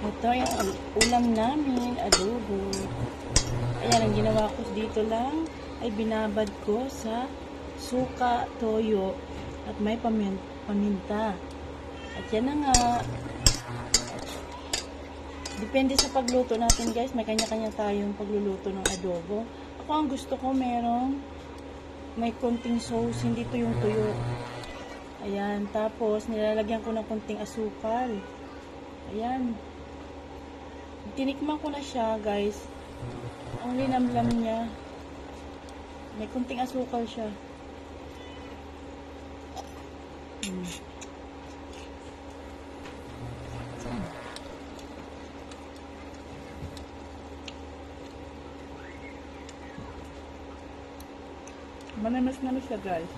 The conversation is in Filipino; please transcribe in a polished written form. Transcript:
Ito yung ulam namin, adobo. Ayan, ang ginawa ko dito lang ay binabad ko sa suka, toyo, at may paminta. At yan na nga. Depende sa pagluto natin guys, may kanya-kanya tayong pagluluto ng adobo. Ako ang gusto ko may konting sauce, hindi to yung tuyo. Ayan, tapos nilalagyan ko ng konting asukal. Ayan. Tinikman ko na siya guys. Ang linamlam niya. May konting asukal siya. Manamis-namis siya guys.